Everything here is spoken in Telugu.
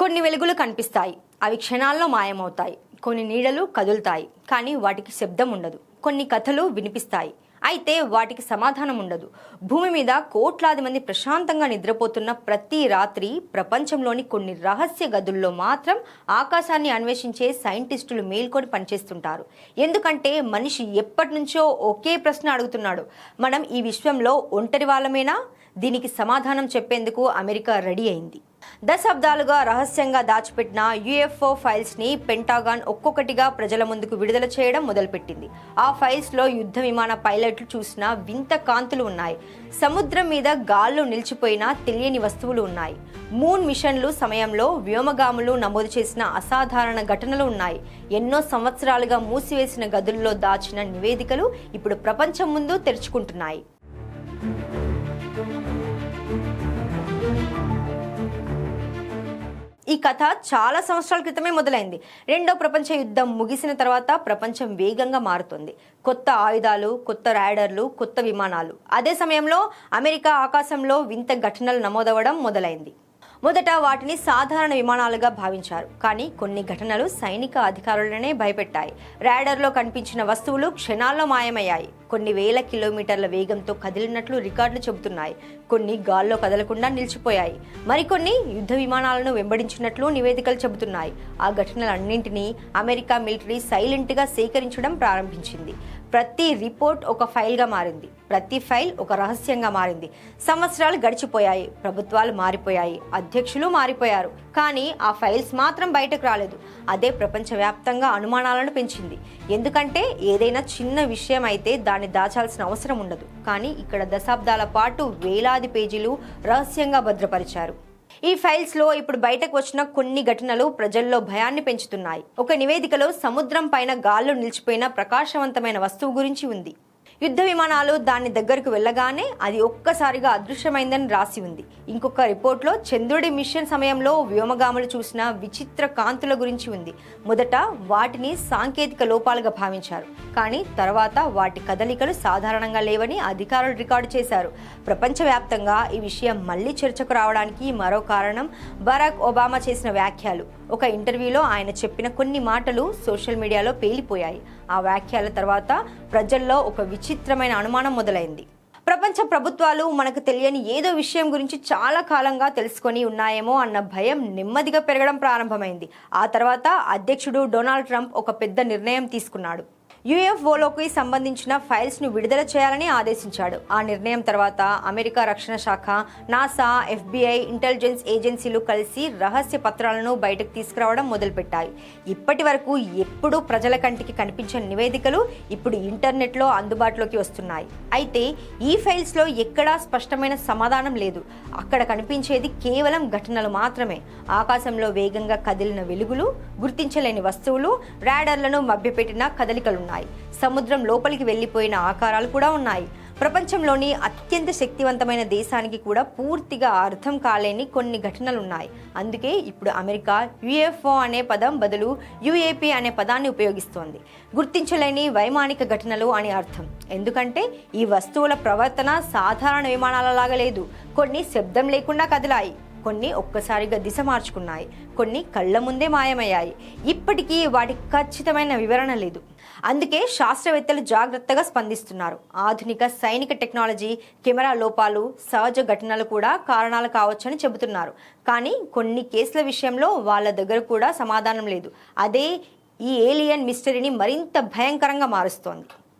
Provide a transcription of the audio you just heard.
కొన్ని వెలుగులు కనిపిస్తాయి, అవి క్షణాల్లో మాయమవుతాయి. కొన్ని నీడలు కదులుతాయి, కానీ వాటికి శబ్దం ఉండదు. కొన్ని కథలు వినిపిస్తాయి, అయితే వాటికి సమాధానం ఉండదు. భూమి మీద కోట్లాది మంది ప్రశాంతంగా నిద్రపోతున్న ప్రతి రాత్రి ప్రపంచంలోని కొన్ని రహస్య గదుల్లో మాత్రం ఆకాశాన్ని అన్వేషించే సైంటిస్టులు మేల్కొని పనిచేస్తుంటారు. ఎందుకంటే మనిషి ఎప్పటి నుంచో ఒకే ప్రశ్న అడుగుతున్నాడు: మనం ఈ విశ్వంలో ఒంటరి వాళ్ళమేనా? దీనికి సమాధానం చెప్పేందుకు అమెరికా రెడీ అయింది. దశాబ్దాలుగా రహస్యంగా దాచిపెట్టిన యుఎఫ్ఓ ఫైల్స్ ని పెంటాగాన్ ఒక్కొక్కటిగా ప్రజల ముందుకు విడుదల చేయడం మొదలుపెట్టింది. ఆ ఫైల్స్ లో యుద్ధ విమాన పైలట్లు చూసిన వింత కాంతులు ఉన్నాయి. సముద్రం మీద గాల్లో నిలిచిపోయిన తెలియని వస్తువులు ఉన్నాయి. మూన్ మిషన్లు సమయంలో వ్యోమగాములు నమోదు చేసిన అసాధారణ ఘటనలు ఉన్నాయి. ఎన్నో సంవత్సరాలుగా మూసివేసిన గదుల్లో దాచిన నివేదికలు ఇప్పుడు ప్రపంచం ముందు తెరుచుకుంటున్నాయి. ఈ కథ చాలా సంవత్సరాల క్రితమే మొదలైంది. రెండో ప్రపంచ యుద్ధం ముగిసిన తర్వాత ప్రపంచం వేగంగా మారుతుంది. కొత్త ఆయుధాలు, కొత్త రైడర్లు, కొత్త విమానాలు. అదే సమయంలో అమెరికా ఆకాశంలో వింత ఘటనలు నమోదవడం మొదలైంది. మొదట వాటిని సాధారణ విమానాలుగా భావించారు, కానీ కొన్ని ఘటనలు సైనిక అధికారులనే భయపెట్టాయి. రైడర్లో కనిపించిన వస్తువులు క్షణాల్లో మాయమయ్యాయి. కొన్ని వేల కిలోమీటర్ల వేగంతో కదిలినట్లు రికార్డులు చెబుతున్నాయి. కొన్ని గాల్లో కదలకుండా నిలిచిపోయాయి. మరికొన్ని యుద్ధ విమానాలను వెంబడించినట్లు నివేదికలు చెబుతున్నాయి. ఆ ఘటనలన్నింటినీ అమెరికా మిలిటరీ సైలెంట్గా సేకరించడం ప్రారంభించింది. ప్రతి రిపోర్ట్ ఒక ఫైల్గా మారింది. ప్రతి ఫైల్ ఒక రహస్యంగా మారింది. సంవత్సరాలు గడిచిపోయాయి, ప్రభుత్వాలు మారిపోయాయి, అధ్యక్షులు మారిపోయారు, కానీ ఆ ఫైల్స్ మాత్రం బయటకు రాలేదు. అదే ప్రపంచవ్యాప్తంగా అనుమానాలను పెంచింది. ఎందుకంటే ఏదైనా చిన్న విషయం అయితే దాన్ని దాచాల్సిన అవసరం ఉండదు, కానీ ఇక్కడ దశాబ్దాల పాటు వేలాది పేజీలు రహస్యంగా భద్రపరిచారు. ఈ ఫైల్స్ లో ఇప్పుడు బయటకు వచ్చిన కొన్ని ఘటనలు ప్రజల్లో భయాన్ని పెంచుతున్నాయి. ఒక నివేదికలో సముద్రం పైన గాల్లో నిలిచిపోయిన ప్రకాశవంతమైన వస్తువు గురించి ఉంది. యుద్ధ విమానాలు దాని దగ్గరకు వెళ్ళగానే అది ఒక్కసారిగా అదృశ్యమైందని రాసి ఉంది. ఇంకొక రిపోర్ట్లో చంద్రుడి మిషన్ సమయంలో వ్యోమగాములు చూసిన విచిత్ర కాంతుల గురించి ఉంది. మొదట వాటిని సాంకేతిక లోపాలుగా భావించారు, కానీ తర్వాత వాటి కదలికలు సాధారణంగా లేవని అధికారులు రికార్డు చేశారు. ప్రపంచవ్యాప్తంగా ఈ విషయం మళ్లీ చర్చకు రావడానికి మరో కారణం బరాక్ ఒబామా చేసిన వ్యాఖ్యలు. ఒక ఇంటర్వ్యూలో ఆయన చెప్పిన కొన్ని మాటలు సోషల్ మీడియాలో పేలిపోయాయి. ఆ వ్యాఖ్యల తర్వాత ప్రజల్లో ఒక విచిత్రమైన అనుమానం మొదలైంది. ప్రపంచ ప్రభుత్వాలు మనకు తెలియని ఏదో విషయం గురించి చాలా కాలంగా తెలుసుకొని ఉన్నాయేమో అన్న భయం నెమ్మదిగా పెరగడం ప్రారంభమైంది. ఆ తర్వాత అధ్యక్షుడు డొనాల్డ్ ట్రంప్ ఒక పెద్ద నిర్ణయం తీసుకున్నాడు. యుఎఫ్ఓలోకి సంబంధించిన ఫైల్స్ ను విడుదల చేయాలని ఆదేశించాడు. ఆ నిర్ణయం తర్వాత అమెరికా రక్షణ శాఖ, నాసా, FBI, ఇంటెలిజెన్స్ ఏజెన్సీలు కలిసి రహస్య పత్రాలను బయటకు తీసుకురావడం మొదలుపెట్టాయి. ఇప్పటి వరకు ఎప్పుడూ ప్రజల కంటికి కనిపించని నివేదికలు ఇప్పుడు ఇంటర్నెట్లో అందుబాటులోకి వస్తున్నాయి. అయితే ఈ ఫైల్స్ లో ఎక్కడా స్పష్టమైన సమాధానం లేదు. అక్కడ కనిపించేది కేవలం ఘటనలు మాత్రమే. ఆకాశంలో వేగంగా కదిలిన వెలుగులు, గుర్తించలేని వస్తువులు, రాడార్లను మభ్యపెట్టిన కదలికలున్నాయి. సముద్రం లోపలికి వెళ్లిపోయిన ఆకారాలు కూడా ఉన్నాయి. ప్రపంచంలోని అత్యంత శక్తివంతమైన దేశానికి కూడా పూర్తిగా అర్థం కాలేని కొన్ని ఘటనలున్నాయి. అందుకే ఇప్పుడు అమెరికా యుఎఫ్ఓ అనే పదం బదులు UAP అనే పదాన్ని ఉపయోగిస్తోంది. గుర్తించలేని వైమానిక ఘటనలు అని అర్థం. ఎందుకంటే ఈ వస్తువుల ప్రవర్తన సాధారణ విమానాలలాగా లేదు. కొన్ని శబ్దం లేకుండా కదిలాయి, కొన్ని ఒక్కసారిగా దిశ మార్చుకున్నాయి, కొన్ని కళ్ళ ముందే మాయమయ్యాయి. ఇప్పటికీ వాటికి ఖచ్చితమైన వివరణ లేదు. అందుకే శాస్త్రవేత్తలు జాగ్రత్తగా స్పందిస్తున్నారు. ఆధునిక సైనిక టెక్నాలజీ, కెమెరా లోపాలు, సహజ ఘటనలు కూడా కారణాలు కావచ్చని చెబుతున్నారు. కానీ కొన్ని కేసుల విషయంలో వాళ్ళ దగ్గర కూడా సమాధానం లేదు. అదే ఈ ఏలియన్ మిస్టరీని మరింత భయంకరంగా మారుస్తోంది.